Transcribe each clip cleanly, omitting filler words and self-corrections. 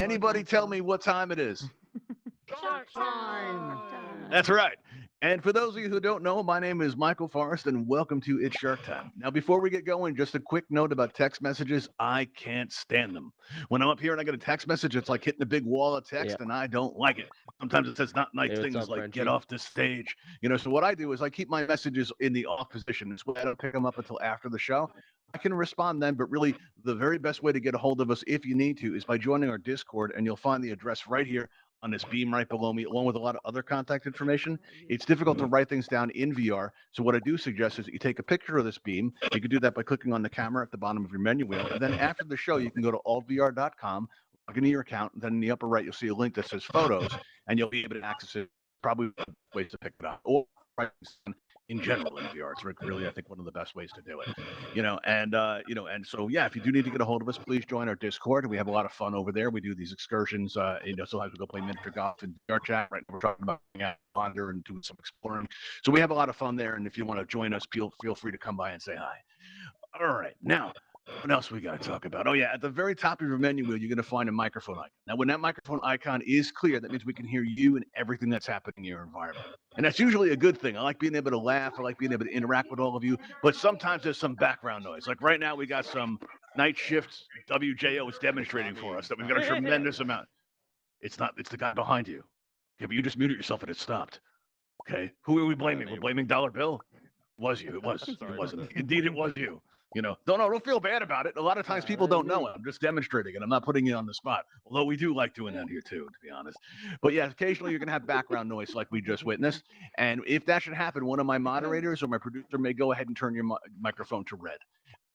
Anybody tell me what time it is? Shark time. That's right. And for those of you who don't know, my name is Michael Forrest, and welcome to It's Shark Time. Now, before we get going, just a quick note about text messages. I can't stand them. When I'm up here and I get a text message, it's like hitting a big wall of text, and I don't like it. Sometimes it says not nice Hey, what's things up, like Frenchie? "get off the stage." So what I do is I keep my messages in the off position. This way I don't pick them up until after the show. I can respond then, but really the very best way to get a hold of us if you need to is by joining our Discord, and you'll find the address right here on this beam right below me, along with a lot of other contact information. It's difficult to write things down in VR, so what I do suggest is that you take a picture of this beam. You can do that by clicking on the camera at the bottom of your menu wheel, and then after the show, you can go to altvr.com, log into your account, and then in the upper right, you'll see a link that says Photos, and you'll be able to access it. Probably ways to pick it up, or in general in VR. It's really, I think, one of the best ways to do it. And so yeah, if you do need to get a hold of us, please join our Discord. We have a lot of fun over there. We do these excursions. Sometimes we go play miniature golf in VR chat. Right, we're talking about wander and doing some exploring. So we have a lot of fun there. And if you want to join us, feel free to come by and say hi. All right, now. What else we got to talk about? Oh, yeah. At the very top of your menu wheel, you're going to find a microphone icon. Now, when that microphone icon is clear, that means we can hear you and everything that's happening in your environment. And that's usually a good thing. I like being able to laugh. I like being able to interact with all of you. But sometimes there's some background noise. Like right now, we got some night shift WJO is demonstrating for us that we've got a tremendous amount. It's the guy behind you. Okay, but you just muted yourself and it stopped. Okay. Who are we blaming? We're blaming Dollar Bill? It was you. It was. It wasn't. Indeed, it was you. Don't feel bad about it. A lot of times people don't know it. I'm just demonstrating it. I'm not putting you on the spot. Although we do like doing that here too, to be honest. But yeah, occasionally you're going to have background noise like we just witnessed. And if that should happen, one of my moderators or my producer may go ahead and turn your microphone to red.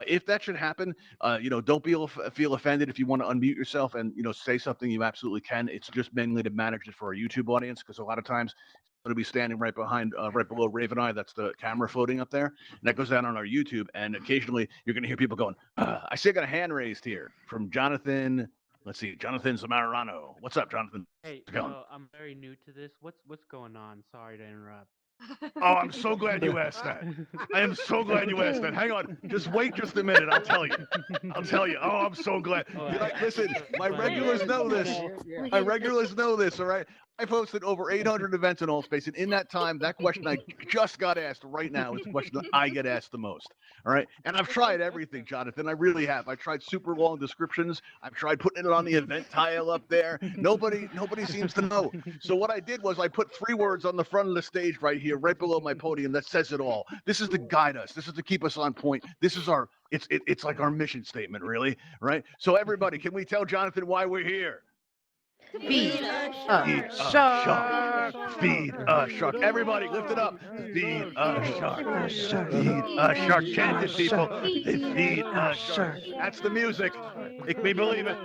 If that should happen, don't feel offended if you want to unmute yourself and, say something. You absolutely can. It's just mainly to manage it for our YouTube audience, because a lot of times going to be standing right below Raven Eye. That's the camera floating up there. And that goes down on our YouTube. And occasionally you're going to hear people going, I see I got a hand raised here from Jonathan. Let's see, Jonathan Zamarano. What's up, Jonathan? Hey, I'm very new to this. What's going on? Sorry to interrupt. Oh, I'm so glad you asked that. I am so glad you asked that. Hang on. Just wait just a minute. I'll tell you. Oh, I'm so glad. Listen, my regulars know this. My regulars know this, all right? I've hosted over 800 events in Altspace, and in that time, that question I just got asked right now is the question that I get asked the most, all right? And I've tried everything, Jonathan. I really have. I tried super long descriptions. I've tried putting it on the event tile up there. Nobody seems to know. So what I did was I put 3 words on the front of the stage right here, right below my podium, that says it all. This is to guide us. This is to keep us on point. This is it's like our mission statement, really, right? So everybody, can we tell Jonathan why we're here? Feed a shark. Feed a shark. Everybody, lift it up. Feed a shark. Feed a shark. Chant it, people. Feed a shark. That's the music. Make me believe it.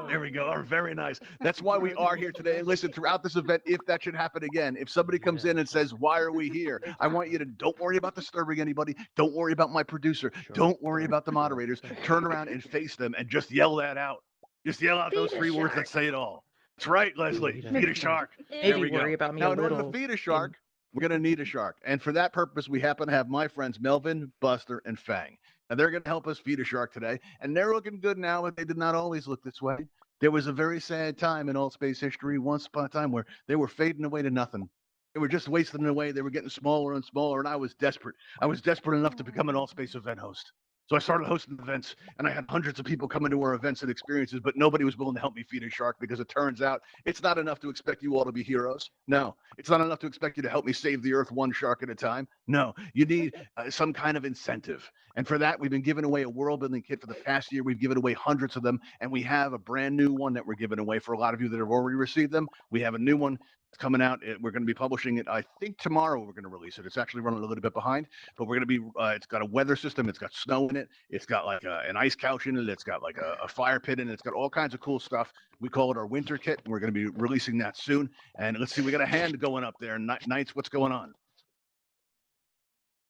There we go. Very nice. That's why we are here today. And listen, throughout this event, if that should happen again, if somebody comes in and says, why are we here? I want you to don't worry about disturbing anybody. Don't worry about my producer. Don't worry about the moderators. Turn around and face them and just yell that out. Just yell out those 3 words that say it all. That's right, Leslie. Feed a shark. There we go. Worry about me Now, a in order little. to feed a shark, we're going to need a shark. And for that purpose, we happen to have my friends Melvin, Buster, and Fang. And they're going to help us feed a shark today. And they're looking good now, but they did not always look this way. There was a very sad time in Altspace history, once upon a time, where they were fading away to nothing. They were just wasting away. They were getting smaller and smaller, and I was desperate. I was desperate enough to become an Altspace event host. So I started hosting events, and I had hundreds of people coming to our events and experiences, but nobody was willing to help me feed a shark, because it turns out it's not enough to expect you all to be heroes. No, it's not enough to expect you to help me save the earth one shark at a time. No, you need some kind of incentive. And for that, we've been giving away a world building kit for the past year. We've given away hundreds of them, and we have a brand new one that we're giving away for a lot of you that have already received them. We have a new one coming out. We're going to be publishing it, I think tomorrow we're going to release it. It's actually running a little bit behind, but we're going to be it's got a weather system, it's got snow in it, it's got like an ice couch in it, it's got like a fire pit in it, it's got all kinds of cool stuff. We call it our winter kit. We're going to be releasing that soon. And let's see, we got a hand going up there. Knights, what's going on?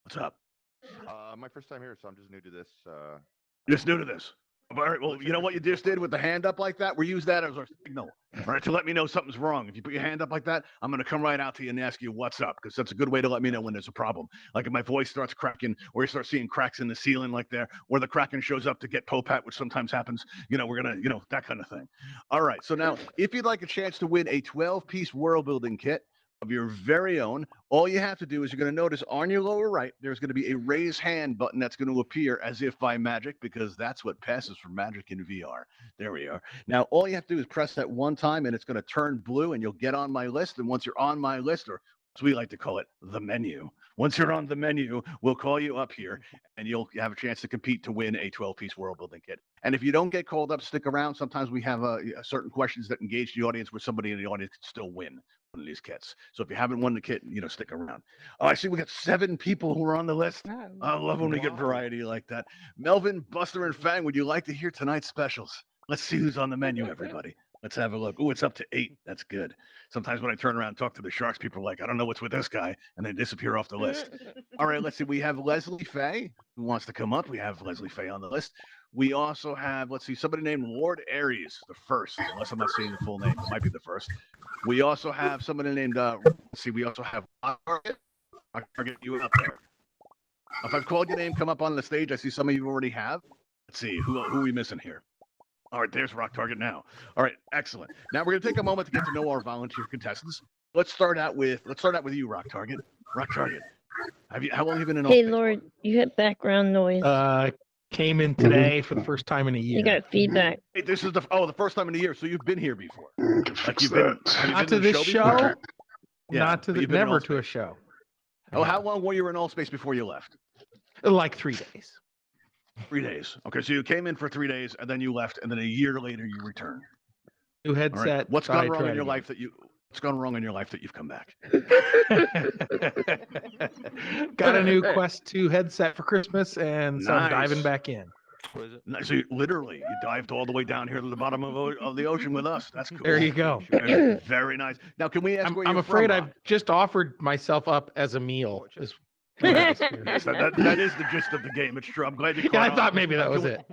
What's up? My first time here, so I'm just new to this. Just new to this. All right, well, you know what you just did with the hand up like that? We use that as our signal, all right, to let me know something's wrong. If you put your hand up like that, I'm going to come right out to you and ask you what's up, because that's a good way to let me know when there's a problem. Like if my voice starts cracking, or you start seeing cracks in the ceiling like there, or the Kraken shows up to get Popat, which sometimes happens, we're going to, that kind of thing. All right, so now, if you'd like a chance to win a 12-piece world building kit of your very own, all you have to do is you're going to notice on your lower right, there's going to be a raise hand button that's going to appear as if by magic, because that's what passes for magic in VR. There we are. Now, all you have to do is press that one time and it's going to turn blue and you'll get on my list. And once you're on my list, or as we like to call it, the menu. Once you're on the menu, we'll call you up here and you'll have a chance to compete to win a 12-piece world building kit. And if you don't get called up, stick around. Sometimes we have certain questions that engage the audience where somebody in the audience can still win one of these kits. So if you haven't won the kit, stick around. Oh, I see we got 7 people who are on the list. I love when we get variety like that. Melvin, Buster, and Fang, would you like to hear tonight's specials? Let's see who's on the menu, everybody. Let's have a look. Oh, it's up to 8. That's good. Sometimes when I turn around and talk to the Sharks, people are like, I don't know what's with this guy, and they disappear off the list. All right, let's see. We have Leslie Faye, who wants to come up. We have Leslie Faye on the list. We also have, let's see, somebody named Lord Aries, the first, unless I'm not saying the full name. It might be the first. We also have somebody named, we also have Target. Target, you up there. If I've called your name, come up on the stage. I see some of you already have. Let's see, who are we missing here? All right, there's Rock Target now. All right, excellent. Now we're going to take a moment to get to know our volunteer contestants. Let's start out with you, Rock Target. Rock Target, how long have you been in Hey, Altspace? Lord, you had background noise. Came in today for the first time in a year. You got feedback. Hey, this is the first time in a year, so you've been here before. Like you've been Not to this show. Before? Yeah, Not to the never to a show. Oh, how long were you in Altspace before you left? Like 3 days. 3 days. Okay, so you came in for 3 days and then you left, and then a year later you returned. New headset. All right. What's gone wrong in your life that you've come back? Got a new Quest 2 headset for Christmas, and so I'm diving back in. So you dived all the way down here to the bottom of the ocean with us. That's cool. There you go. Very nice. Now, can we ask where I'm you're afraid from, I've just offered myself up as a meal. Yes, that is the gist of the game. It's true. I'm glad you caught on. I thought maybe that was it.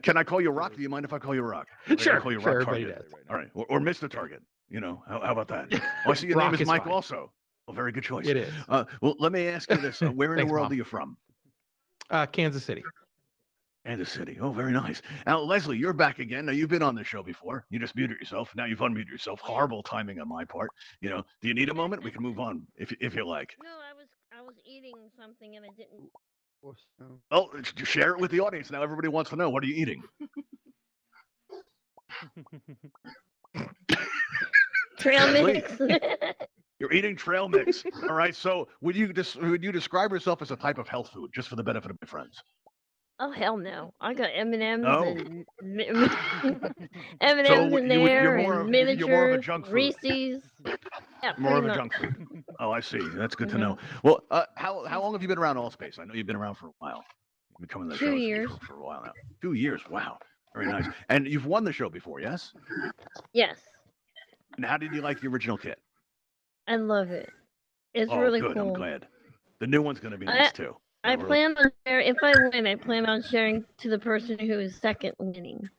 Can I call you Rock? Do you mind if I call you Rock? Sure. I call you Rock Target. everybody does. All right. Or Mr. Target. How about that? Oh, I see your name is Mike also. Well, very good choice. It is. Well, let me ask you this. Where in Thanks, the world Mom. are you from? Kansas City. Kansas City. Oh, very nice. Now, Leslie, you're back again. Now, you've been on the show before. You just muted yourself. Now you've unmuted yourself. Horrible timing on my part. Do you need a moment? We can move on if you like. No, I was eating something and I didn't. Oh, share it with the audience. Now everybody wants to know. What are you eating? Trail mix. You're eating trail mix. All right. So would you describe yourself as a type of health food, just for the benefit of my friends? Oh hell no! I got M&Ms Oh. and M&Ms in there and miniatures, you're more of a junk food. Reese's. Yeah, More of pretty a much. junk food. Oh, I see. That's good to know. Well, how long have you been around Altspace? I know you've been around for a while. You've been coming to the 2 show years. for a while now. 2 years. Wow. Very nice. And you've won the show before, yes? Yes, And how did you like the original kit? I love it. It's Oh, really good. cool. I'm glad. The new one's going to be nice too. I We're- plan on sharing. If I win, I plan on sharing to the person who is second winning.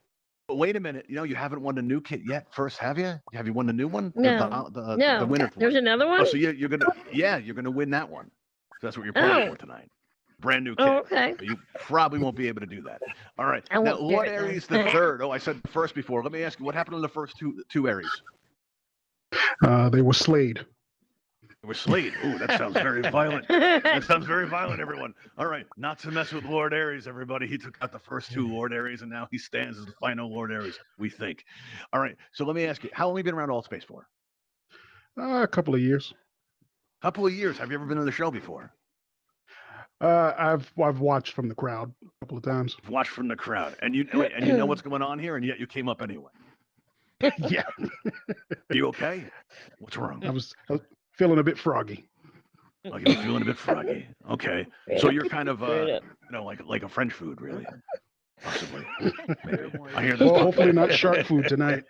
But wait a minute. You haven't won the new kit yet. First, have you? Have you won the new one? No. The No, winner. there's another one. Oh, so you're gonna win that one. So that's what you're playing for tonight. Brand new kit. Oh, okay. You probably won't be able to do that. All right. I Now, won't do Lord it then. Aries the third. Oh, I said first before. Let me ask you, what happened to the first two Aries? They were slayed. They were slayed. Ooh, that sounds very violent. That sounds very violent, everyone. All right, not to mess with Lord Aries, everybody. He took out the first 2 Lord Aries, and now he stands as the final Lord Aries, we think. All right, so let me ask you, how long have you been around Altspace for? A couple of years. Couple of years. Have you ever been on the show before? I've watched from the crowd a couple of times. Watch from the crowd, and you know what's going on here, and yet you came up anyway. Yeah, Are you okay? What's wrong? I was feeling a bit froggy. Oh, you're feeling a bit froggy. Okay, so you're kind of like a French food, really, possibly. Maybe. I hear this. Well, hopefully not shark food tonight.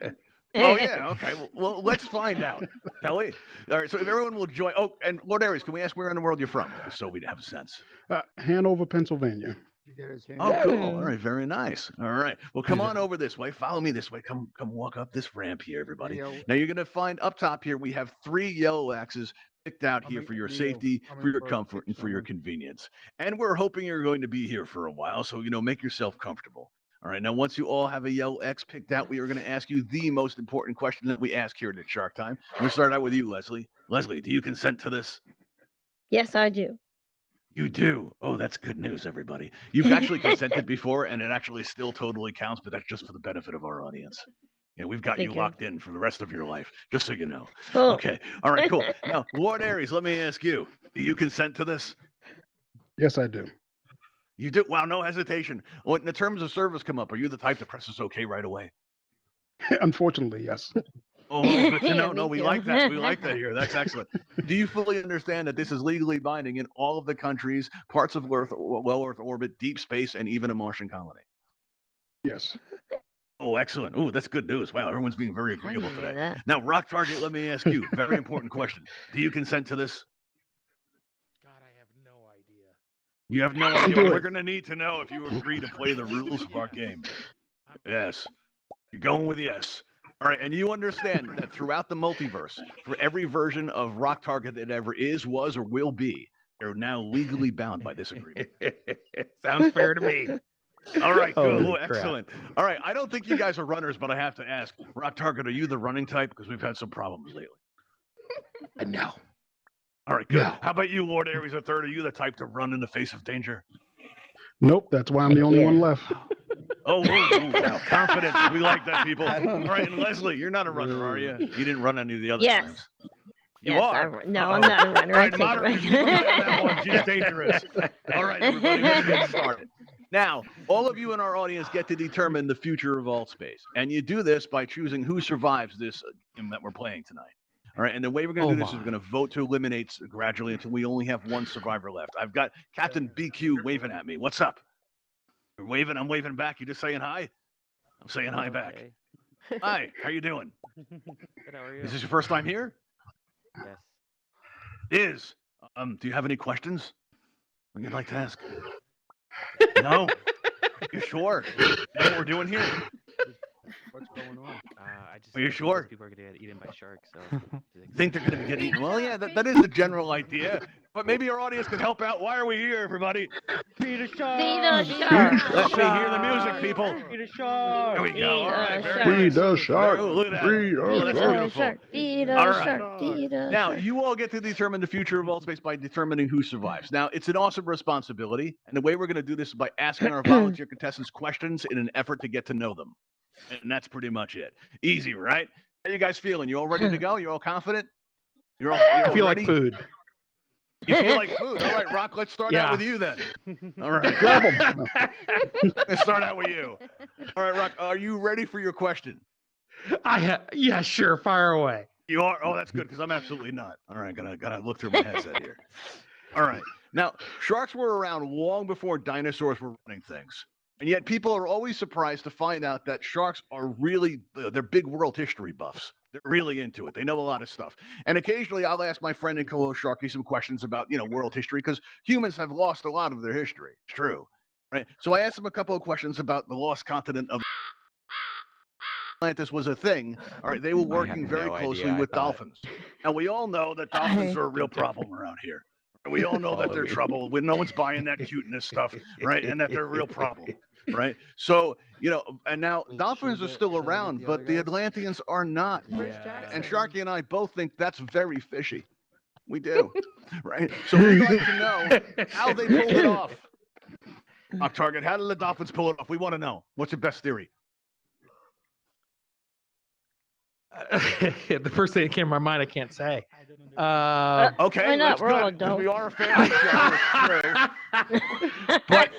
Oh yeah, okay. Well, let's find out. Kelly. All right. So if everyone will join. Oh, and Lord Aries, can we ask where in the world you're from, just so we have a sense? Hanover, Pennsylvania. Oh, cool. All right, very nice. All right. Well, come on over this way. Follow me this way. Come walk up this ramp here, everybody. Now you're gonna find up top here we have 3 yellow axes picked out here for your safety, for your comfort, and for your convenience. And we're hoping you're going to be here for a while, so make yourself comfortable. All right. Now, once you all have a yellow X picked out, we are going to ask you the most important question that we ask here at Shark Time. I'm going to start out with you, Leslie. Leslie, do you consent to this? Yes, I do. You do. Oh, that's good news, everybody. You've actually consented before, and it actually still totally counts, but that's just for the benefit of our audience. We've got you locked in for the rest of your life, just so you know. Cool. Okay. All right, cool. Now, Lord Aries, let me ask you, do you consent to this? Yes, I do. You do? Wow, no hesitation. When the terms of service come up, are you the type that presses okay right away? Unfortunately, yes. Oh, good to know. Me No, we too. like that. We like that here. That's excellent. Do you fully understand that this is legally binding in all of the countries, parts of Earth, low Earth orbit, deep space, and even a Martian colony? Yes. Oh, excellent. Oh, that's good news. Wow, everyone's being very agreeable didn't know today. that. Now, Rock Target, let me ask you a very important question. Do you consent to this? God, I have no idea. You have no Do idea. it. We're going to need to know if you agree to play the rules of our game. Yes. You're going with yes. All right, and you understand that throughout the multiverse, for every version of Rock Target that ever is, was, or will be, they're now legally bound by this agreement. Sounds fair to me. All right, good. Holy Oh, crap. excellent. All right, I don't think you guys are runners, but I have to ask, Rock Target, are you the running type? Because we've had some problems lately. No. All right, good. No. How about you, Lord Aries III? Are you the type to run in the face of danger? Nope. That's why I'm the only one left. Oh, wow. Confidence. We like that, people. All right, and Leslie, you're not a runner, are you? You didn't run any of the other Yes. times. You Yes, are? No, I'm not a runner. All I right, take a moderators, keep an eye on that one. run. She's dangerous. All right, everybody, let's get started. Now, all of you in our audience get to determine the future of Altspace. And you do this by choosing who survives this game that we're playing tonight. All right, and the way we're going to do this is we're going to vote to eliminate gradually until we only have one survivor left. I've got Captain BQ waving at me. What's up? You're waving. I'm waving back. You just saying hi? I'm saying hi back. Okay. Hi, how you doing? Good, how are you? Is this your first time here? Yes. Is. Do you have any questions you'd like to ask? No? You sure? You know what we're doing here? What's going on? I just Are you think sure? people are gonna get eaten by sharks. So Think they're going to be getting eaten? Well, yeah, that is the general idea. But maybe our audience can help out. Why are we here, everybody? Feed a shark. Feed a shark. Let me hear the music, people. Feed a shark. There we go. All right, very Free nice. the shark. Oh, look at that. Free Oh, the that's shark. beautiful. Feed a All right. shark. Feed a Now, shark. you all get to determine the future of Altspace by determining who survives. Now, it's an awesome responsibility, and the way we're going to do this is by asking our volunteer contestants questions in an effort to get to know them. And that's pretty much it. Easy, right? How you guys feeling? You all ready to go? You all confident? You're all I feel ready? like food. You feel like food. All right, Rock, let's start out Yeah. with you then. All right. Grab 'em. Let's start out with you. All right, Rock, are you ready for your question? Yeah, sure. Fire away. You are? Oh, that's good, because I'm absolutely not. All right, gotta look through my headset here. All right. Now, sharks were around long before dinosaurs were running things. And yet people are always surprised to find out that sharks are really, they're big world history buffs. They're really into it. They know a lot of stuff. And occasionally I'll ask my friend and co-host Sharky some questions about, world history, because humans have lost a lot of their history. It's true. Right? So I asked him a couple of questions about the lost continent of Atlantis was a thing. All right, they were working very closely with dolphins. And we all know that dolphins are a real problem around here. We all know that they're trouble. No one's buying that cuteness stuff, right? And that they're a real problem, right? So, and now dolphins are still around, but the Atlanteans are not. And Sharky and I both think that's very fishy. We do, right? So we'd like to know how they pulled it off. Rock Target, how did the dolphins pull it off? We want to know. What's your best theory? The first thing that came to my mind, I can't say. Okay, Why not? that's We're all good, 'cause adults. we are a family show. It's true. But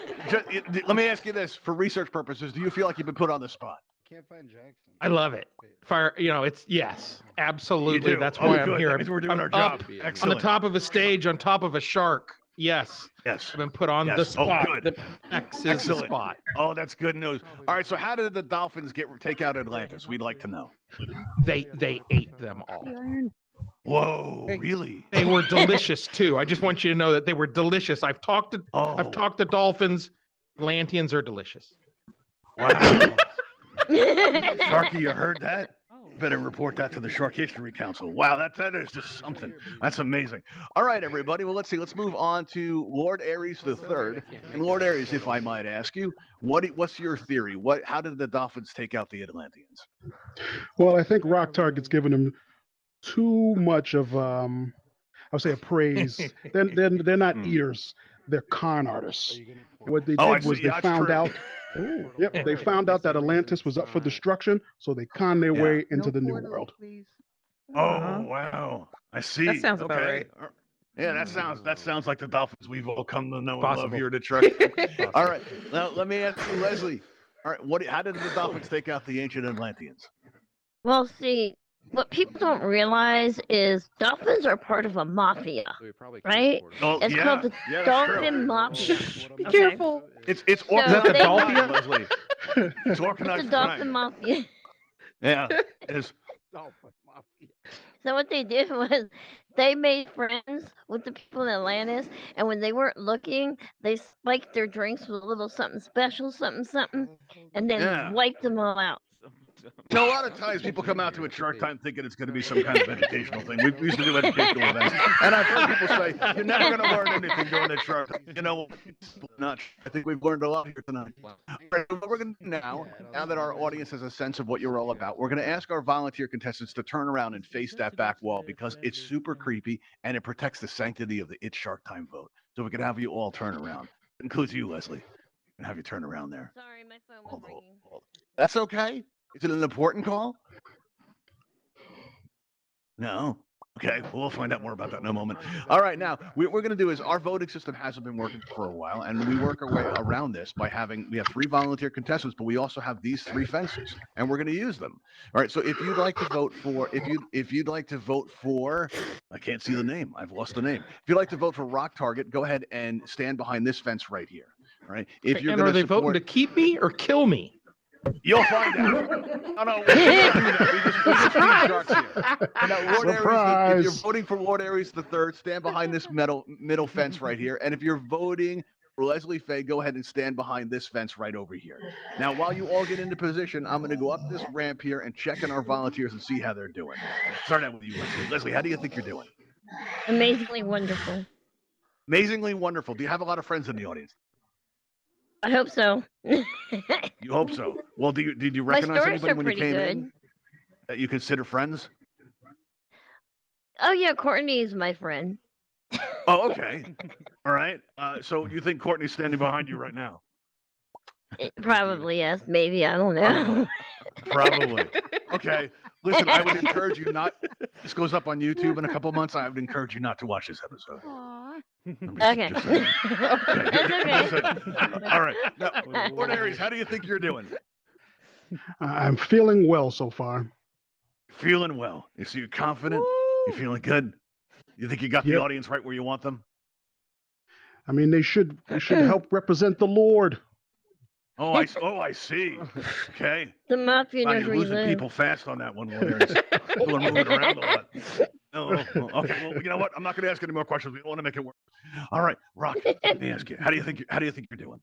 let me ask you this: for research purposes, do you feel like you've been put on the spot? Can't find Jackson. I love it. Fire. It's yes, You absolutely. do. That's Oh, why good. I'm here. That means we're doing I'm our up job. on Excellent. the top of a stage, on top of a shark. Yes, Yes. I've been put on the Yes. Oh, spot. good. The X is the Excellent. spot. Oh, that's good news. All right. So, how did the dolphins take out Atlantis? We'd like to know. They ate them all. Whoa, really? They were delicious too. I just want you to know that they were delicious. I've talked to Oh, dolphins. Atlanteans are delicious. Wow. Sharky, you heard that? Oh, Better report that to the Shark History Council. Wow, that is just something. That's amazing. All right, everybody. Well, let's see. Let's move on to Lord Ares III. And Lord Ares, if I might ask you, what's your theory? How did the Dolphins take out the Atlanteans? Well, I think Rock Target's given him too much of I'll say a praise. They're not Hmm. eaters. They're con artists. What they Oh, I did was see. they That's found true. out. Yep, they found out that Atlantis was up for destruction, so they conned their Yeah. way into the new world. Oh, wow. I see. That sounds about Okay. right. Yeah, that sounds like the Dolphins we've all come to know and love Possible. here at Trek. All right. Now let me ask you, Leslie. All right, how did the Dolphins take out the ancient Atlanteans? Well, see, what people don't realize is dolphins are part of a mafia. Right? Oh, It's yeah. called the Yeah, that's true. Dolphin Mafia. Be Okay. careful. It's So organized they- crime, Leslie. It's It's organized the Dolphin crime. Mafia. Yeah. It is. So what they did was they made friends with the people in Atlantis, and when they weren't looking, they spiked their drinks with a little something special, something, and then Yeah. wiped them all out. You know, a lot of times people come out to a Shark Time thinking it's going to be some kind of educational thing. We used to do educational events, and I've heard people say, "You're never going to learn anything doing the Shark Time." You know, not. I think we've learned a lot here tonight. All right, what we're going to do now that our audience has a sense of what you're all about, we're going to ask our volunteer contestants to turn around and face that back wall because it's super creepy and it protects the sanctity of the It's Shark Time vote. So we can have you all turn around. It includes you, Leslie. And have you turn around there. Sorry, my phone was ringing. That's okay. Is it an important call? No. Okay, well, we'll find out more about that in a moment. All right, now, what we're going to do is our voting system hasn't been working for a while, and we work our way around this by we have 3 volunteer contestants, but we also have these 3 fences, and we're going to use them. All right, so if you'd like to vote for, I can't see the name. I've lost the name. If you'd like to vote for Rock Target, go ahead and stand behind this fence right here. All right. If you're And going are they to voting to keep me or kill me? You'll find out. No, we don't do that. We just keep sharks here. And now, Lord Ares, if you're Surprise. voting for Lord Ares III, stand behind this middle fence right here. And if you're voting for Leslie Faye, go ahead and stand behind this fence right over here. Now, while you all get into position, I'm going to go up this ramp here and check in our volunteers and see how they're doing. Start out with you, Leslie. Leslie, how do you think you're doing? Amazingly wonderful. Amazingly wonderful. Do you have a lot of friends in the audience? I hope so. You hope so. Well, did you My recognize stories anybody are when you pretty came good. in that you consider friends? Oh yeah, Courtney is my friend. Oh, okay. All right. So you think Courtney's standing behind you right now? Probably yes, maybe I don't know. Probably. Okay. Listen, I would encourage you not. This goes up on YouTube in a couple months. I would encourage you not to watch this episode. Okay. Just saying. That's okay. Just saying. All right. Now, Lord Ares, how do you think you're doing? I'm feeling well so far. Feeling well. You see, you're confident. You feeling good. You think you got the Yep. audience right where you want them? I mean, they should help represent the Lord. Oh, I see. Okay. The mafia Wow, knows you're where you losing live. people fast on that one, Lord Ares. People are moving around a lot. Oh, okay. Well, you know what? I'm not going to ask any more questions. We don't want to make it work. All right, Rock. Let me ask you. How do you think you're doing?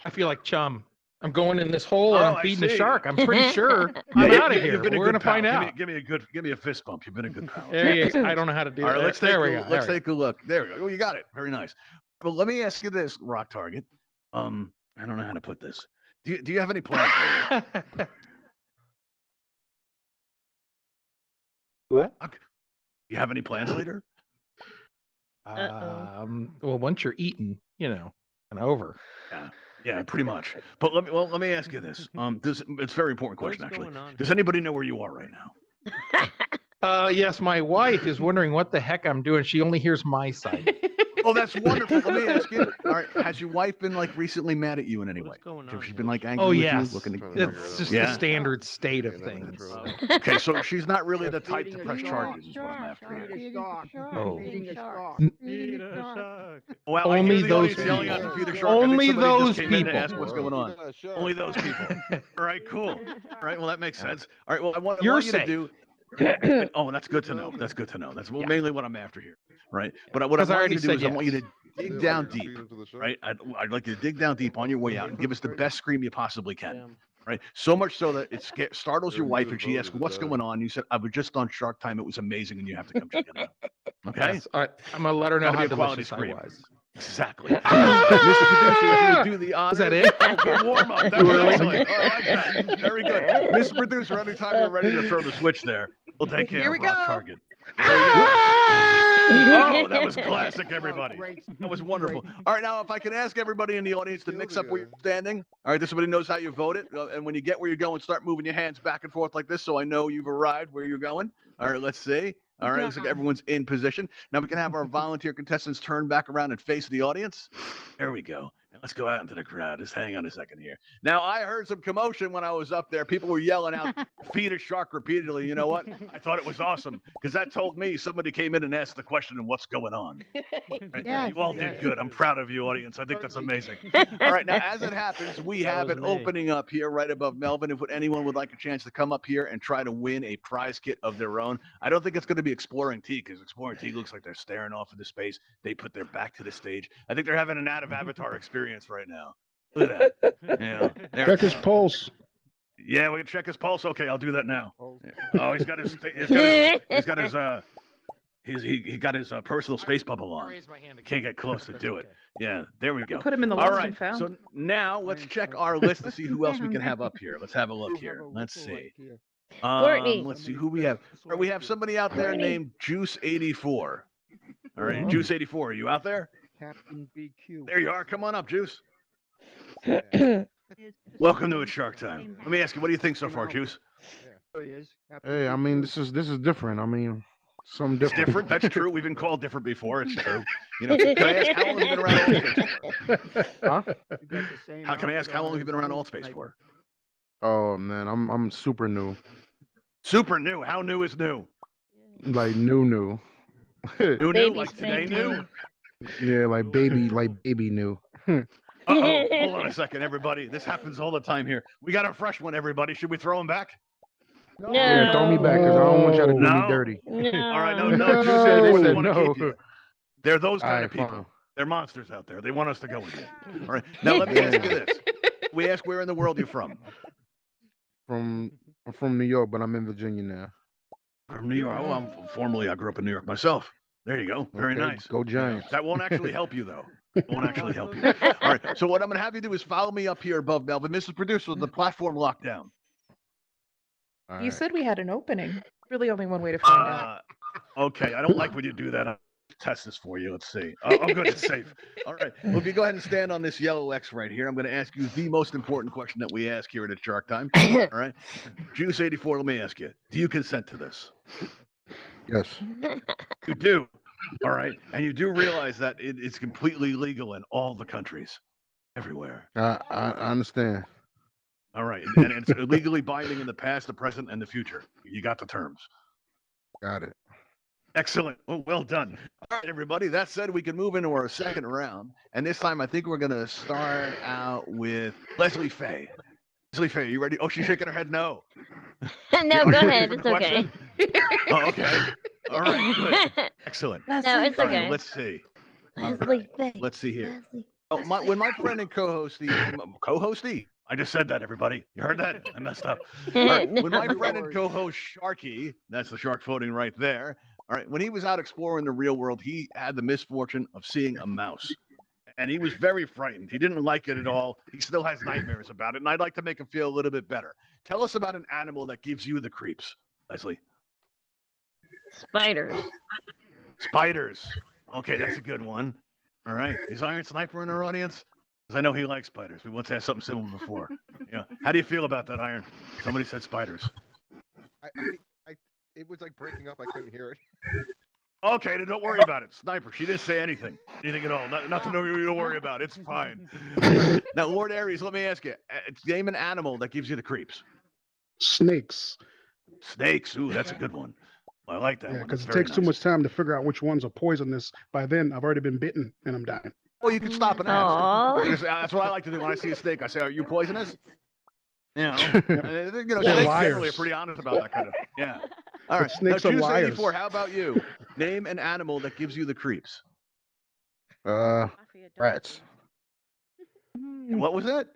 I feel like chum. I'm going in this hole and Oh, I'm I feeding the see. shark. I'm pretty sure I'm Yeah, out of you've here. been a We're good gonna find pal. out. Give me a fist bump. You've been a good pal. There he is. I don't know how to do All right, that. let's There we go. let's take a look. There we go. Oh, you got it. Very nice. Well, let me ask you this, Rock Target. I don't know how to put this. Do you have any plans? later? What? Do you have any plans later? Well, once you're eaten, and over. Yeah, pretty much. But let me ask you this. It's a very important question, What's actually. going on Does here? anybody know where you are right now? Yes, my wife is wondering what the heck I'm doing. She only hears my side. Oh, that's wonderful. Let me ask you. All right, has your wife been recently mad at you in any way? What's going Has on she here? been angry Oh, with yes. you? Looking to, It's just Yeah. the standard state of things. Okay, so she's not really the type to press charges. Is what I'm after here. Oh. Well, I Only hear the those audience yelling out to people. feed the shark. I think Only somebody just those came in to people. ask what's going on. Only those people. All right, cool. All right, well that makes sense. All right, well I want You're you to safe. do. Oh, that's good to know. That's good to know. That's Yeah. mainly what I'm after here, right? But what I 'Cause I want you already to do is said I want you to. yes. dig down deep, right? I'd like you to dig down deep on your way out and give us the best scream you possibly can, right? So much so that it startles your wife and she asks, "What's going on?" You said, "I was just on Shark Time. It was amazing, and you have to come check it out." Okay. Yes, all right. I'm gonna let her know Gotta how be a quality delicious I scream. was. Exactly. Mr. Producer, if you do the honors. Is that it? Good warm up. That was excellent. I like that. Very good. Mr. Producer, anytime you're ready to throw the switch there, we'll take care of Rock Target. Oh, that was classic, everybody. That was wonderful. All right, now, if I can ask everybody in the audience to mix up where you're standing. All right, this somebody knows how you voted. And when you get where you're going, start moving your hands back and forth like this so I know you've arrived where you're going. All right, let's see. All right, looks like everyone's in position. Now we can have our volunteer contestants turn back around and face the audience. There we go. And let's go out into the crowd. Just hang on a second here. Now, I heard some commotion when I was up there. People were yelling out, "Feed a shark" repeatedly. You know what? I thought it was awesome because that told me somebody came in and asked the question of what's going on. Right? Yes. You all did good. I'm proud of you, audience. I think that's amazing. All right, now, as it happens, we have an opening up here right above Melvin. If anyone would like a chance to come up here and try to win a prize kit of their own, I don't think it's going to be Exploring Tea because Exploring Tea looks like they're staring off into space. They put their back to the stage. I think they're having an out-of-Avatar experience right now. Look at that. Yeah. Check his pulse. Yeah, we can check his pulse. Okay, I'll do that now. Oh, he got his personal space bubble on. Can't get close to do it. Yeah, there we go. Put him in the All lost right. and found. So now let's check our list to see who else we can have up here. Let's have a look here. Let's see. Courtney. Let's see who we have. All right, we have somebody out there named Juice84. All right, Juice84, are you out there? Captain BQ. There you are. Come on up, Juice. Welcome to It's Shark Time. Let me ask you, what do you think so far, Juice? Hey, I mean, this is different. I mean, something It's different. different. That's true. We've been called different before. It's true. You know, can I ask how long have you been around Altspace for? Huh? How can I ask how long have you been around Altspace for? Oh man, I'm super new. Super new. How new is new? Like new. New, Baby like today spanking. new. Yeah, like baby new. Uh-oh. Hold on a second, everybody. This happens all the time here. We got a fresh one, everybody. Should we throw him back? No. Yeah, throw me back because I don't want y'all to do No. me dirty. No. All right, no, No, Juice 84, they we said want to no. keep you. They're those kind All of right, people. fine. They're monsters out there. They want us to go with you. All right. Now let me ask you this. We ask where in the world you're from. I'm from New York, but I'm in Virginia now. From New York. Oh, I grew up in New York myself. There you go. Very Okay, nice. Go Giants. That won't actually help you, though. It won't actually help you. All right. So what I'm going to have you do is follow me up here above Melvin. Mrs. Producer, the platform lockdown. All You right. said we had an opening. Really, only one way to find out. Okay. I don't like when you do that. I'll test this for you. Let's see. Oh, good. It's safe. All right. Well, if you go ahead and stand on this yellow X right here, I'm going to ask you the most important question that we ask here at Shark Time. All right. Juice 84, let me ask you. Do you consent to this? Yes. You do. All right. And you do realize that it's completely legal in all the countries, everywhere. I understand. All right. And it's legally binding in the past, the present, and the future. You got the terms. Got it. Excellent. Well done. All right, everybody. That said, we can move into our second round. And this time, I think we're going to start out with Leslie Faye. Leslie Faye, you ready? Oh, she's shaking her head no. No, Are go you ready ahead. for It's the okay. Oh, okay. All right. Good. Excellent. No, it's All right, okay. let's see. Leslie Faye. Let's see here. Leslie. Oh, when my friend and co-hosty, I just said that, everybody. You heard that? I messed up. All right, when my friend and co-host Sharky, that's the shark floating right there. All right, when he was out exploring the real world, he had the misfortune of seeing a mouse. And he was very frightened. He didn't like it at all. He still has nightmares about it. And I'd like to make him feel a little bit better. Tell us about an animal that gives you the creeps, Leslie. Spiders. Spiders. Okay, that's a good one. All right. Is Iron Sniper in our audience? Because I know he likes spiders. We once had something similar before. Yeah. How do you feel about that, Iron? Somebody said spiders. It was like breaking up. I couldn't hear it. Okay, then don't worry about it. Sniper, she didn't say anything at all. Nothing to worry about. It's fine. Now, Lord Aries, let me ask you. Name an animal that gives you the creeps. Snakes. Snakes. Ooh, that's a good one. I like that Yeah, one. because That's it very takes too nice. much time to figure out which ones are poisonous. By then, I've already been bitten and I'm dying. Well, you can stop and ask. Aw. Because that's what I like to do when I see a snake. I say, "Are you poisonous?" You know, Yeah. and, snakes liars. generally are pretty honest about that kind of. Yeah. All But right. snakes now, are Juice liars. 84, how about you? Name an animal that gives you the creeps. Rats. And what was that?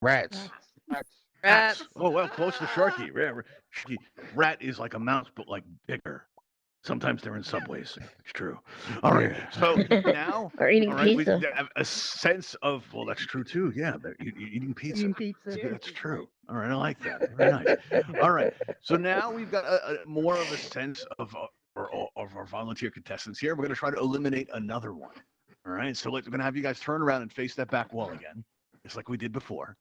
Rats. Rats. Oh, well, close to Sharky. Sharky. Rat is like a mouse, but like bigger. Sometimes they're in subways. It's true. All right. Yeah. So now, Or eating all right, we pizza. have a sense of, well, that's true too. Yeah, they're eating pizza. Eating pizza. Yeah, that's true. All right, I like that. Very nice. All right. So now we've got a more of a sense of our volunteer contestants here. We're going to try to eliminate another one. All right. So we're going to have you guys turn around and face that back wall again, just like we did before.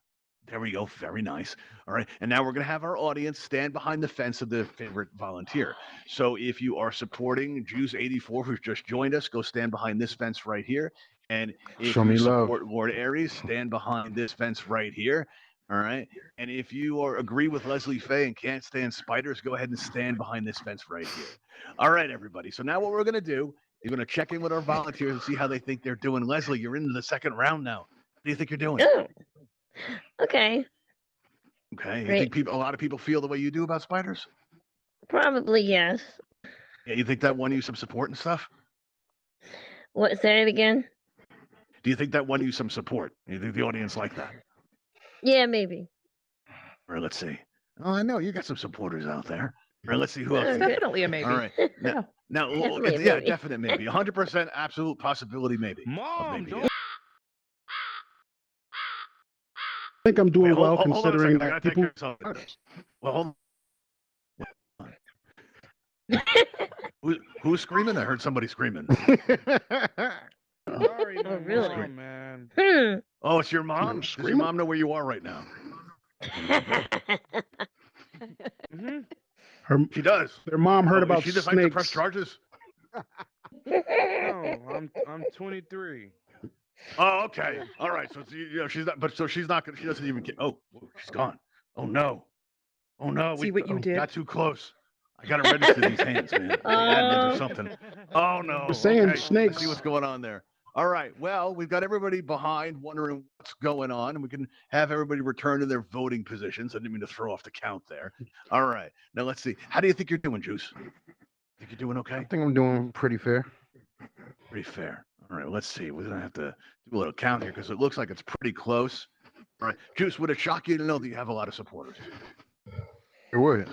There we go. Very nice. All right. And now we're going to have our audience stand behind the fence of the favorite volunteer. So if you are supporting Juice84, who's just joined us, go stand behind this fence right here. And if Show you me love. support Lord Aries, stand behind this fence right here. All right. And if you agree with Leslie Faye and can't stand spiders, go ahead and stand behind this fence right here. All right, everybody. So now what we're going to do, you're going to check in with our volunteers and see how they think they're doing. Leslie, you're into the second round now. What do you think you're doing? Oh. Okay. Okay. You Great. think a lot of people feel the way you do about spiders? Probably yes. Yeah, you think that won you some support and stuff? What? Say it again. Do you think that won you some support? You think the audience like that? Yeah, maybe. All right, let's see. Oh, I know you got some supporters out there. All right, let's see who else. Oh, It's you got. definitely a maybe. All right. Yeah. Now, Definitely a yeah, maybe. definite maybe. 100% absolute possibility maybe. Mom, Maybe. don't. I think I'm doing Wait, well hold on a considering second. I that gotta take people. care of something. Well, hold on. Who's screaming? I heard somebody screaming. Sorry, Oh, really? Mom, man. Hmm. Oh, it's your mom? Does your Screaming? mom know where you are right now? She does. Their mom heard about She decides to press snakes. charges? No, I'm 23. Oh, okay. All right. So she's not. But so she's not. She doesn't even. Oh, she's gone. Oh no. Oh no. See what you did? Got too close. I gotta register these hands, man. Admins or something. Oh no. They're saying Okay. snakes. Let's see what's going on there. All right. Well, we've got everybody behind, wondering what's going on, and we can have everybody return to their voting positions. I didn't mean to throw off the count there. All right. Now let's see. How do you think you're doing, Juice? Think you're doing okay? I think I'm doing pretty fair. Pretty fair. All right, let's see. We're gonna have to do a little count here because it looks like it's pretty close. All right, Juice, would it shock you to know that you have a lot of supporters? It would.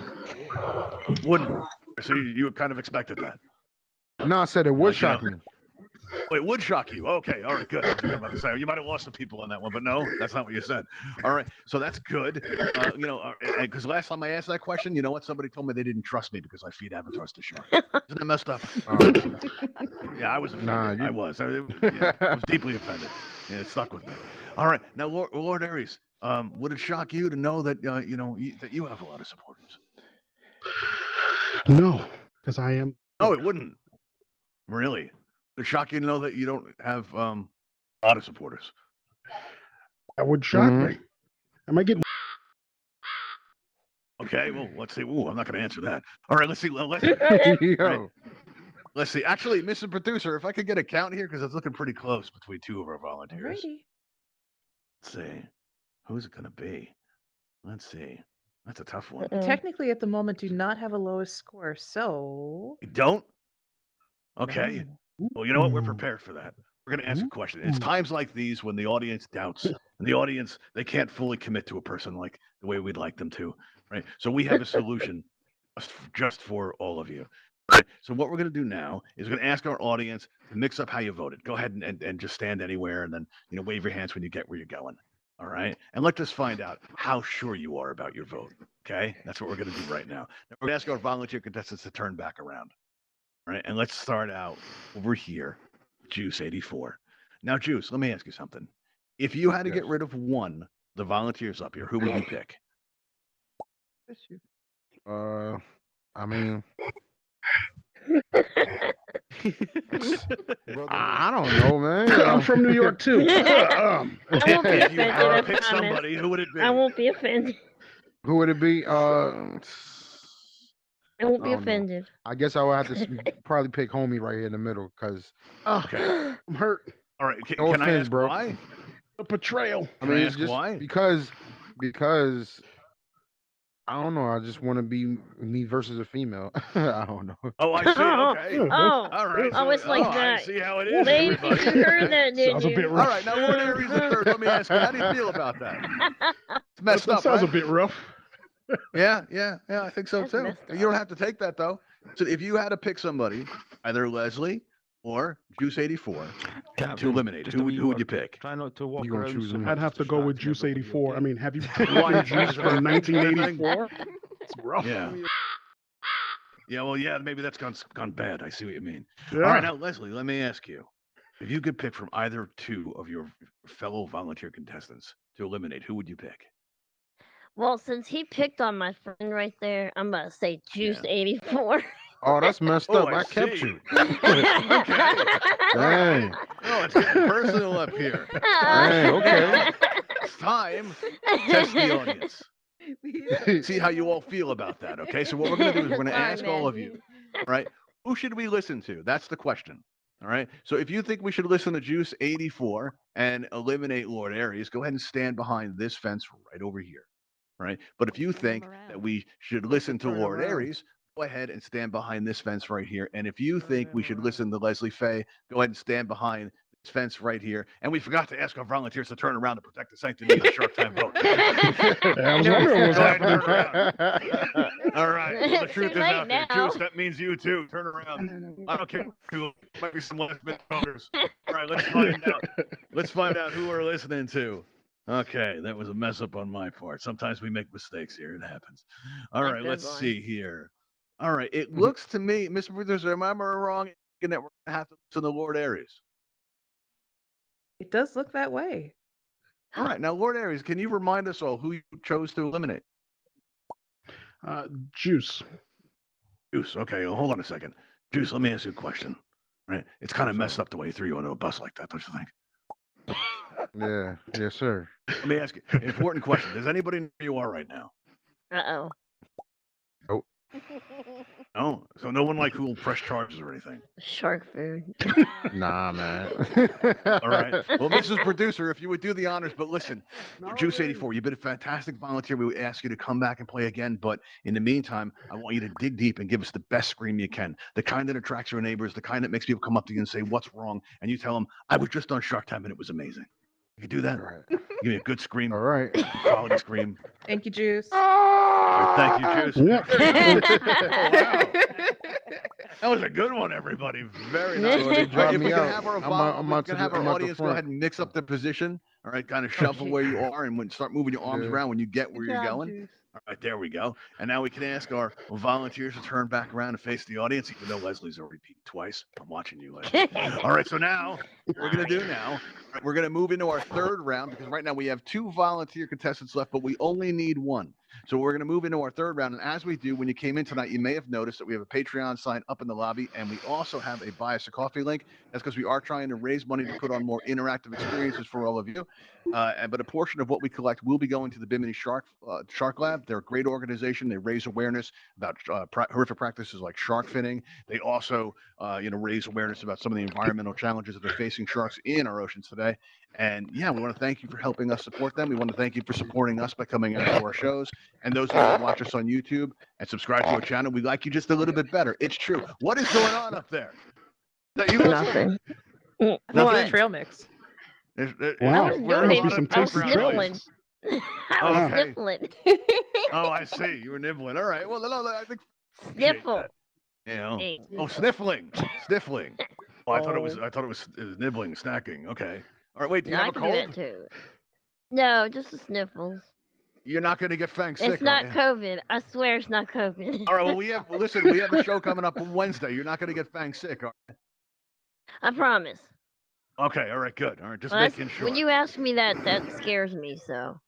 Wouldn't. So you kind of expected that. No, I said it would Like, you know, shock me. Wait, would shock you? Okay, all right, good. I was about to say you might have lost some people on that one, but no, that's not what you said. All right, so that's good. Because last time I asked that question, you know what? Somebody told me they didn't trust me because I feed avatars to sharks. Isn't that messed up? Yeah, I was offended. Nah, I was. I was deeply offended. Yeah, it stuck with me. All right, now Lord Aries, would it shock you to know that that you have a lot of supporters? No, because I am. No, it wouldn't. Really? Would it shock you to know that you don't have a lot of supporters? That would shock me. Am I getting? Okay, well, let's see. Ooh, I'm not going to answer that. All right, let's see. Yo. Right. Let's see. Actually, Mr. Producer, if I could get a count here, because it's looking pretty close between two of our volunteers. Alrighty. Let's see. Who's it going to be? Let's see. That's a tough one. Technically, at the moment, do not have a lowest score, so. You don't? Okay. No. Well, you know what? We're prepared for that. We're going to ask a question. It's times like these when the audience doubts, and the audience, they can't fully commit to a person like the way we'd like them to, right? So we have a solution just for all of you. Right? So what we're going to do now is we're going to ask our audience to mix up how you voted. Go ahead and just stand anywhere and then, wave your hands when you get where you're going. All right. And let's just find out how sure you are about your vote. Okay. That's what we're going to do right now. We're going to ask our volunteer contestants to turn back around. All right. And let's start out over here. Juice 84. Now, Juice, let me ask you something. If you had to get rid of one, the volunteers up here, who would you pick? I mean, I don't know, man. I'm from New York too. I won't be If you offended. had to I pick promise. somebody, who would it be? I won't be offended. Who would it be? I won't be I don't know. offended. I guess I would have to probably pick homie right here in the middle because Okay. I'm hurt. All right. No Can I offense, ask bro. why? A betrayal. I Can I mean, ask just why? because I don't know. I just want to be me versus a female. I don't know. Oh, I see. Okay. Oh, All right. oh, it's like I that. see how it is, Ladies, everybody. you heard that, didn't Sounds a you? bit All rough. right. Now, Lord Aries the third. Let me ask you, how do you feel about that? It's messed That up, sounds right? a bit rough. Yeah. I think so That's too. messed You don't have to take that though. So if you had to pick somebody, either Leslie or Juice 84 to eliminate, who would you pick? Try not to walk You gonna around choose so me. much I'd have to to go with distract Juice everybody, 84. I okay? mean, have you Why? taken Juice from 1984? It's rough. Yeah. Yeah. Well, yeah. Maybe that's gone bad. I see what you mean. Yeah. All right. Now, Leslie, let me ask you: if you could pick from either two of your fellow volunteer contestants to eliminate, who would you pick? Well, since he picked on my friend right there, I'm gonna say Juice Yeah. 84. Oh, that's messed Oh, up. I kept see. you. Okay. Dang. Oh, it's getting personal up here. Dang, okay. It's time to test the audience. See how you all feel about that. Okay. So what we're gonna do is we're gonna Sorry, ask all of man. you. All right. Who should we listen to? That's the question. All right. So if you think we should listen to Juice 84 and eliminate Lord Aries, go ahead and stand behind this fence right over here. All right. But if you think that we should listen to turn Lord around. Aries, go ahead and stand behind this fence right here. And if you think we should listen to Leslie Faye, go ahead and stand behind this fence right here. And we forgot to ask our volunteers to turn around to protect the sanctity of the Shark Time vote. I was wondering what was Go ahead and happening. turn around. All right. Well, the Too truth is late out there. now. Juice, that means you too. Turn around. I don't care who. Might be some last minute voters. All right, let's find out. Let's find out who we're listening to. Okay, that was a mess up on my part. Sometimes we make mistakes here. It happens. All Not right, good let's one. see here. All right, it looks to me, Mr. Producer, am I wrong in that we're gonna have to listen to Lord Aries? It does look that way. All right, now Lord Aries, can you remind us all who you chose to eliminate? Juice. Juice. Okay, well, hold on a second. Juice, let me ask you a question. Right, it's kind of messed up the way he threw you under a bus like that, don't you think? Yeah, yes, sir. Let me ask you an important question. Does anybody know who you are right now? Uh-oh. No? So no one like who will press charges or anything. Shark food. Nah, man. All right. Well, Mrs. Producer, if you would do the honors, but listen, Juice 84, you've been a fantastic volunteer. We would ask you to come back and play again. But in the meantime, I want you to dig deep and give us the best scream you can. The kind that attracts your neighbors, the kind that makes people come up to you and say, "What's wrong?" And you tell them, "I was just on Shark Time and it was amazing." You can do that. All right. Give me a good scream, All right. quality scream. Thank you, Juice. All right, thank you, Juice. Yep. Oh, wow. That was a good one, everybody. Very nice. So they All right, dropped if we me can out. have our, I'm out to have the- our I'm out the audience go front. ahead and mix up the position. All right, kind of shuffle where you are and when start moving your arms Yeah. around when you get where you're going. All right, there we go. And now we can ask our volunteers to turn back around and face the audience, even though Leslie's already peeked twice. I'm watching you, Leslie. All right, so now what we're going to do now, we're going to move into our third round because right now we have 2 volunteer contestants left, but we only need 1. So we're going to move into our third round. And as we do, when you came in tonight, you may have noticed that we have a Patreon sign up in the lobby, and we also have a Buy Us a Coffee link. That's because we are trying to raise money to put on more interactive experiences for all of you. But a portion of what we collect will be going to the Bimini Shark Lab. They're a great organization. They raise awareness about horrific practices like shark finning. They also, raise awareness about some of the environmental challenges that are facing sharks in our oceans today. And yeah, we want to thank you for helping us support them. We want to thank you for supporting us by coming out to our shows. And those of you that watch us on YouTube and subscribe to our channel, we like you just a little bit better. It's true. What is going on up there? Is that you? Nothing. What? Trail mix. Wow. We're Must in be a some lot of tasty background trails. noise. I was Okay. sniffling. Oh, I see. You were nibbling. All right. Well, no, I think. Sniffle. You know. Hey. Oh, sniffling. Oh, I thought it was nibbling, snacking. Okay. All right. Wait. Do you No, I have a can do that cold? too. No, just the sniffles. You're not going to get Fang sick. It's not are you? COVID. I swear it's not COVID. All right. Well, we have a show coming up on Wednesday. You're not going to get Fang sick. All right? I promise. Okay. All right. Good. All right. Just Well, that's- making sure. When you ask me that scares me. So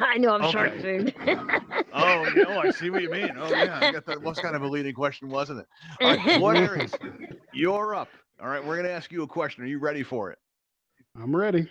I know I'm shark food. Oh, I see what you mean. Oh, yeah. I got that was kind of a leading question, wasn't it? All right. What Aries? You're up. All right. We're going to ask you a question. Are you ready for it? I'm ready.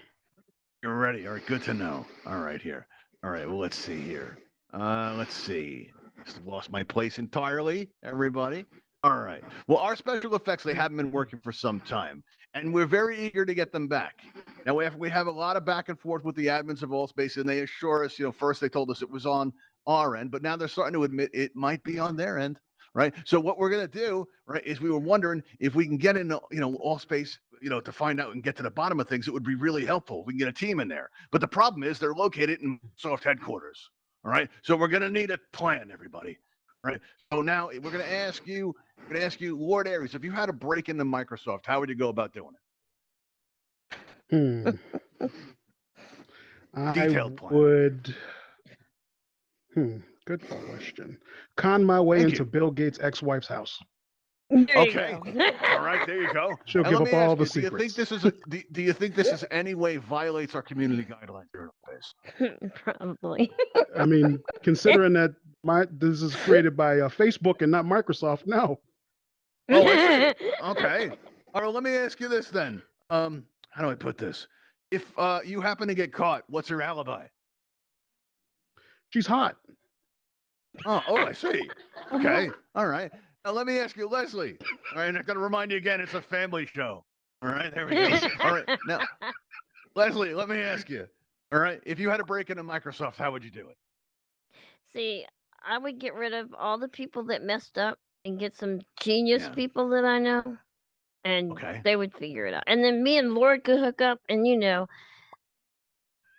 You're ready. All right. Good to know. All right. Here. All right. Well, let's see here. Let's see. Just lost my place entirely, everybody. All right. Well, our special effects, they haven't been working for some time, and we're very eager to get them back. Now, we have a lot of back and forth with the admins of Altspace, and they assure us, first they told us it was on our end, but now they're starting to admit it might be on their end, right? So what we're gonna do, right, is we were wondering if we can get in, Altspace, to find out and get to the bottom of things. It would be really helpful. We can get a team in there, but the problem is they're located in Microsoft headquarters. All right, so we're gonna need a plan, everybody. Right. So now we're gonna ask you, Lord Aries, if you had to break into Microsoft, how would you go about doing it? I Detailed plan. would. Good question. Con my way Thank into you. Bill Gates' ex-wife's house. There you Okay. go. All right, there you go. She'll And give let up me all ask the you, do you think secrets. do you think this is any way violates our community guidelines here in Altspace? Probably. I mean, considering that this is created by Facebook and not Microsoft, no. Oh, I see. Okay. All right, let me ask you this then. How do I put this? If you happen to get caught, what's your alibi? She's hot. Oh, I see. Okay. All right. Now let me ask you, Leslie. All right, I'm gonna remind you again, it's a family show. All right, there we go. All right. Now, Leslie, let me ask you. All right, if you had to break into Microsoft, how would you do it? See, I would get rid of all the people that messed up and get some genius Yeah. people that I know, and Okay. they would figure it out. And then me and Lord could hook up and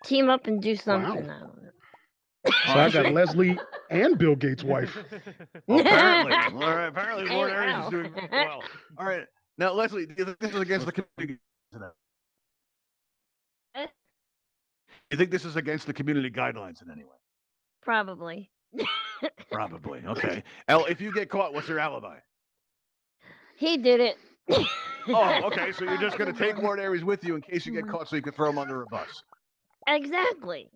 team up and do something. Wow. I don't know. So I got Leslie and Bill Gates' wife. Well, apparently. All right, apparently Hey, Lord Aries wow. is doing well. All right. Now, Leslie, do you think this is against the community? Eh? You think this is against the community guidelines in any way? Probably. Probably. Okay. Elle, if you get caught, what's your alibi? He did it. Oh, okay. So you're just going to take Lord Aries with you in case you get caught so you can throw him under a bus. Exactly.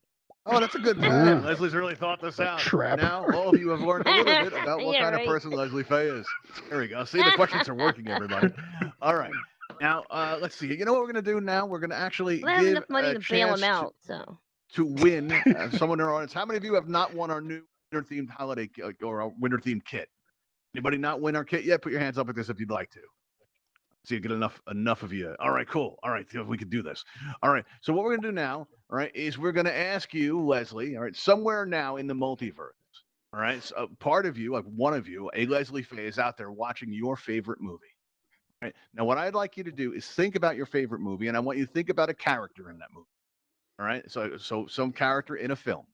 Oh, that's a good plan. Ah. Leslie's really thought this out. Trap. Now, all of you have learned a little bit about what Yeah, kind right. of person Leslie Faye is. There we go. See, the questions are working, everybody. All right. Now, let's see. You know what we're going to do now? We're going to actually We don't have give enough money a to bail chance him out, so. to win someone in our audience. How many of you have not won our new winter-themed holiday or our winter-themed kit? Anybody not win our kit yet? Put your hands up at this if you'd like to. So you get enough of you. All right, cool. All right, we can do this. All right. So what we're gonna do now, all right, is we're gonna ask you, Leslie, all right, somewhere now in the multiverse, all right, so part of you, like one of you, a Leslie Faye, is out there watching your favorite movie. All right. Now, what I'd like you to do is think about your favorite movie, and I want you to think about a character in that movie. All right. So some character in a film.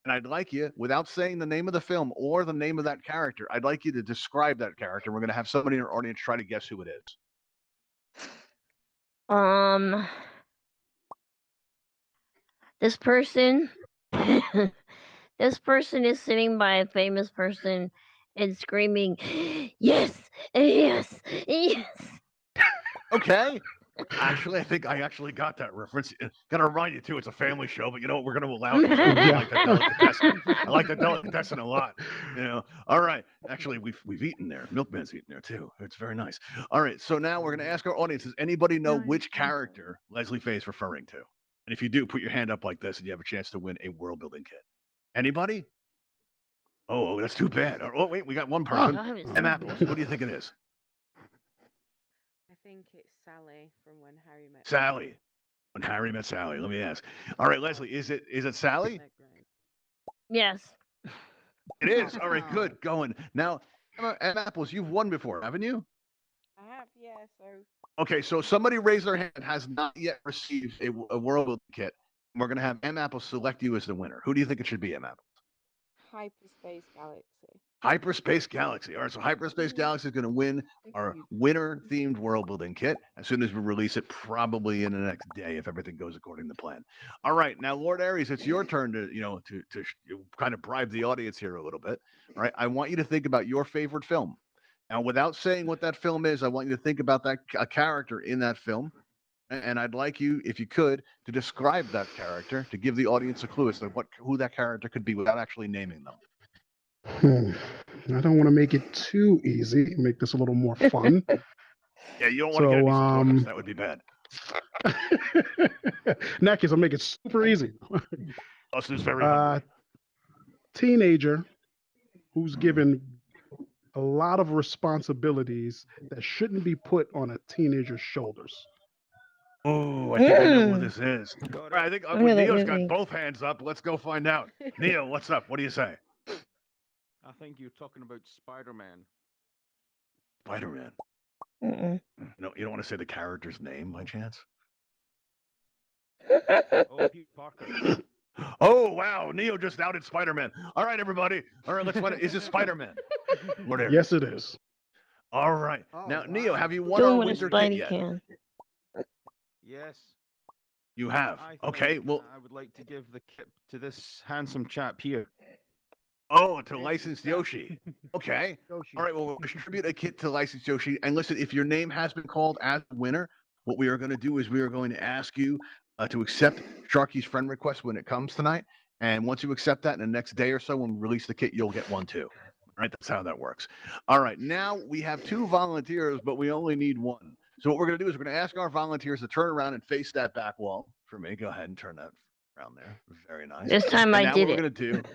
And I'd like you, without saying the name of the film or the name of that character, I'd like you to describe that character. We're going to have somebody in our audience try to guess who it is. This person, this person is sitting by a famous person and screaming, "Yes, yes, yes!" Okay. Actually, I think I actually got that reference. Got to remind you too, it's a family show, but you know what? We're going to allow it. I like that delicatessen. I like that delicatessen a lot. All right. Actually, we've eaten there. Milkman's eaten there too. It's very nice. All right. So now we're going to ask our audience: does anybody know which character Leslie Faye is referring to? And if you do, put your hand up like this, and you have a chance to win a world building kit. Anybody? Oh, that's too bad. Oh, wait, we got one person. M Apples. What do you think it is? I think it's Sally from When Harry Met Sally. When Harry Met Sally. Let me ask. All right, Leslie, is it Sally? Yes. It is. All right, good. Going. Now, M Apples, you've won before, haven't you? I have, yeah, so. Okay, so somebody raised their hand has not yet received a world building kit. We're going to have M Apples select you as the winner. Who do you think it should be, M Apples? Hyperspace Galaxy. Hyperspace Galaxy. All right, so Hyperspace Galaxy is going to win our winter-themed world building kit as soon as we release it, probably in the next day if everything goes according to plan. All right, now Lord Aries, it's your turn to kind of bribe the audience here a little bit. All right, I want you to think about your favorite film. Now, without saying what that film is, I want you to think about a character in that film, and I'd like you, if you could, to describe that character to give the audience a clue as to who that character could be without actually naming them. I don't want to make it too easy. Make this a little more fun. Yeah, you don't want to get any spoilers. That would be bad. In that case, I'll make it super easy. Us is very hungry. Teenager who's given a lot of responsibilities that shouldn't be put on a teenager's shoulders. Oh, I think I know who this is. All right, I think Neil's got both hands up. Let's go find out. Neil, what's up? What do you say? I think you're talking about Spider-Man. Spider-Man. Mm-mm. No, you don't want to say the character's name by chance? Oh, Pete Parker. Oh, wow. Neo just outed Spider-Man. All right, everybody. All right, let's find out. Is it Spider-Man? Lord Aries. Yes, it is. All right. Oh, Now, Neo, wow. have you won Doing our what a winter kit Spidey yet? can. Yes. You have. I Okay. think Well, I would like to give the kit to this handsome chap here. oh, to licensed Yoshi. Okay. Yoshi. All right. Well, we'll distribute a kit to licensed Yoshi. And listen, if your name has been called as a winner, what we are going to do is we are going to ask you to accept Sharky's friend request when it comes tonight. And once you accept that in the next day or so, when we release the kit, you'll get one too. All right. That's how that works. All right. Now we have 2 volunteers, but we only need 1. So what we're going to do is we're going to ask our volunteers to turn around and face that back wall for me. Go ahead and turn that around there. Very nice. This time And I now did what we're it. going to do.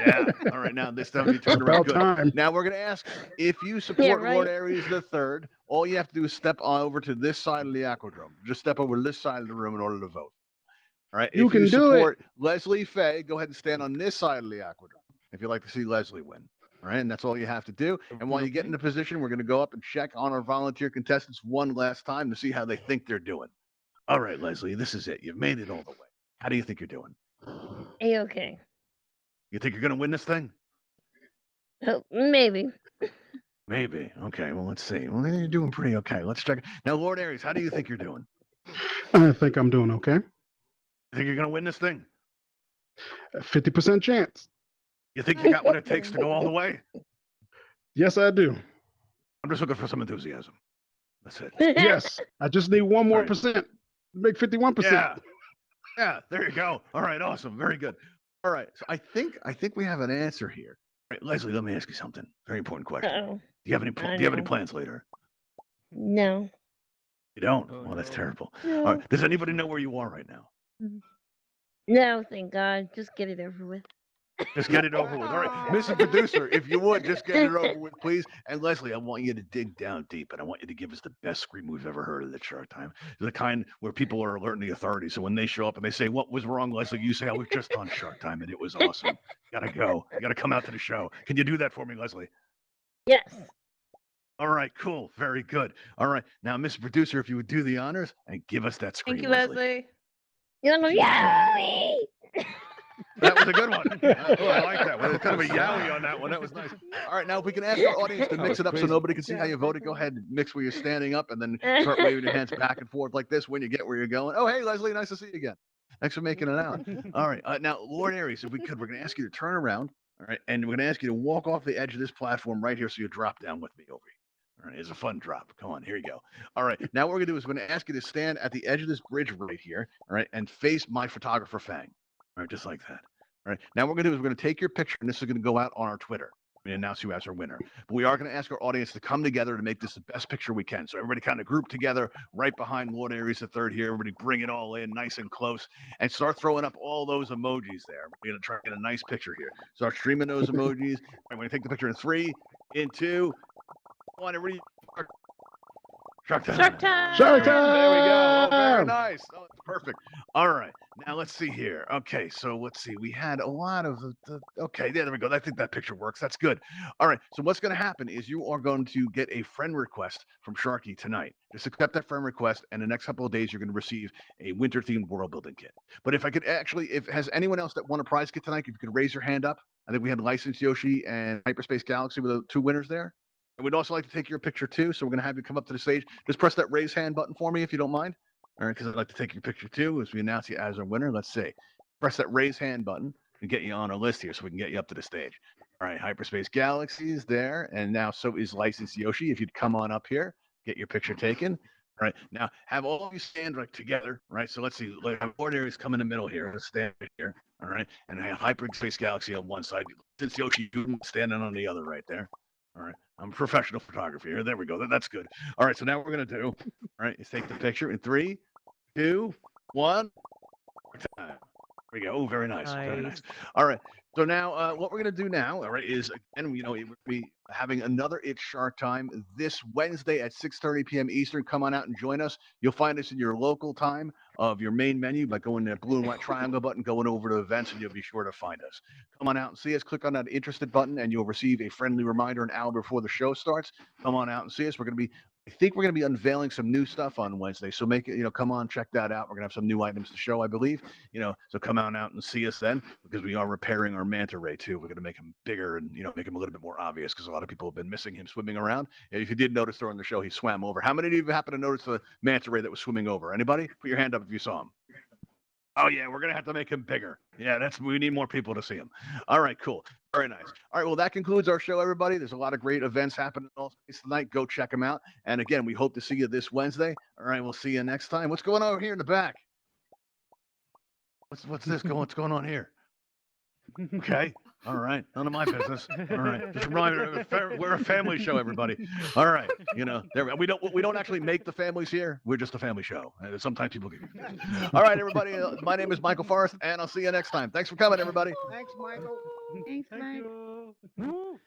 Yeah. All right. Now this time you turned around. About Good. time. Now we're going to ask if you support right. Lord Aries the Third. All you have to do is step on over to this side of the aquadrome. Just step over this side of the room in order to vote. All right. You if can you do it. support Leslie Faye, go ahead and stand on this side of the aquadrome if you'd like to see Leslie win. All right. And that's all you have to do. And while you get into position, we're going to go up and check on our volunteer contestants one last time to see how they think they're doing. All right, Leslie, this is it. You've made it all the way. How do you think you're doing? A-okay. You think you're going to win this thing? Oh, maybe. Maybe. Okay. Well, let's see. Well, you're doing pretty okay. Let's check. Now, Lord Aries, how do you think you're doing? I think I'm doing okay. You think you're going to win this thing? 50% chance. You think you got what it takes to go all the way? Yes, I do. I'm just looking for some enthusiasm. That's it. Yes. I just need 1 more Right. percent. Make 51%. Yeah. Yeah. There you go. All right. Awesome. Very good. All right. So I think we have an answer here. All right, Leslie, let me ask you something. Very important question. Uh-oh. Do you have any I Do you have any know. plans later? No. You don't. Oh, Well, that's no. terrible. No. All right. Does anybody know where you are right now? No, thank God. Just get it over with. Just get it over with. All right, Mr. Producer, if you would, just get it over with, please. And Leslie, I want you to dig down deep, and I want you to give us the best scream we've ever heard at Shark Time. The kind where people are alerting the authorities. So when they show up and they say, "What was wrong, Leslie?" You say, "I was just on Shark Time, and it was awesome. Gotta go. You gotta come out to the show." Can you do that for me, Leslie? Yes. All right, cool. Very good. All right. Now, Mr. Producer, if you would do the honors and give us that scream. Thank you, Leslie. You're gonna Yowie! That was a good one. Oh, I like that one. There's kind of a yowie on that one. That was nice. All right, now if we can ask our audience to mix it up so nobody can see how you voted, go ahead and mix where you're standing up and then start waving your hands back and forth like this when you get where you're going. Oh, hey, Leslie, nice to see you again. Thanks for making it out. All right, now, Lord Aries, if we could, we're going to ask you to turn around, all right, and we're going to ask you to walk off the edge of this platform right here so you drop down with me over here. All right, it's a fun drop. Come on, here you go. All right, now what we're going to do is we're going to ask you to stand at the edge of this bridge right here, all right, and face my photographer, Fang. All right, just like that. All right. Now what we're going to do is we're going to take your picture, and this is going to go out on our Twitter. We announce you as our winner. But we are going to ask our audience to come together to make this the best picture we can. So everybody kind of group together right behind Lord Aries the Third here. Everybody bring it all in nice and close and start throwing up all those emojis there. We're going to try to get a nice picture here. Start streaming those emojis. I'm going to take the picture in 3, in 2, 1. Everybody. Shark time. Shark time. Shark There we go. Oh, very time. nice. Oh, it's perfect. All right. Now let's see here. Okay, so let's see. We had a lot of okay, there we go. I think that picture works. That's good. All right. So what's going to happen is you are going to get a friend request from Sharky tonight. Just accept that friend request, and the next couple of days you're going to receive a winter-themed world building kit. But if I could actually, if has anyone else that won a prize kit tonight, if you could raise your hand up. I think we had Licensed Yoshi and Hyperspace Galaxy with the 2 winners there. And we'd also like to take your picture too. So we're going to have you come up to the stage. Just press that raise hand button for me if you don't mind. All right, because I'd like to take your picture too as we announce you as our winner. Let's see. Press that raise hand button and get you on our list here so we can get you up to the stage. All right, Hyperspace Galaxy is there. And now so is Licensed Yoshi. If you'd come on up here, get your picture taken. All right, now have all of you stand like together, right? So let's see. Like, have Lord Aries come in the middle here. Let's stand right here. All right, and I have Hyperspace Galaxy on one side. Since Yoshi standing on the other right there. All right. I'm a professional photographer here. There we go. That's good. All right. So now what we're going to do, all right, is take the picture in 3, 2, 1. There we go. Oh, very nice. Very nice. All right. So now what we're going to do now, all right, is, again, it would be having another It's Shark Time this Wednesday at 6:30 p.m. Eastern. Come on out and join us. You'll find us in your local time of your main menu by going to that blue and white triangle button, going over to events, and you'll be sure to find us. Come on out and see us. Click on that interested button, and you'll receive a friendly reminder an hour before the show starts. Come on out and see us. I think we're going to be unveiling some new stuff on Wednesday. So make it, come on, check that out. We're going to have some new items to show, I believe. So come on out and see us then, because we are repairing our manta ray too. We're going to make him bigger and, make him a little bit more obvious, because a lot of people have been missing him swimming around. And if you did notice during the show, he swam over. How many of you happen to notice the manta ray that was swimming over? Anybody? Put your hand up if you saw him. Oh yeah, we're gonna have to make him bigger. Yeah, we need more people to see him. All right, cool. Very nice. All right, well, that concludes our show, everybody. There's a lot of great events happening in Altspace tonight. Go check them out. And again, we hope to see you this Wednesday. All right, we'll see you next time. What's going on over here in the back? What's this going? What's going on here? Okay. All right. None of my business. All right. Just remind me, we're a family show, everybody. All right. We don't actually make the families here. We're just a family show. Sometimes people get confused. All right, everybody. My name is Michael Forrest, and I'll see you next time. Thanks for coming, everybody. Thanks, Michael. Thanks, Thank Mike. you.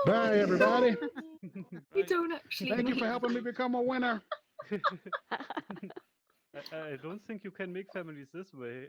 Bye, everybody. You don't actually. Thank you for helping me become a winner. I don't think you can make families this way.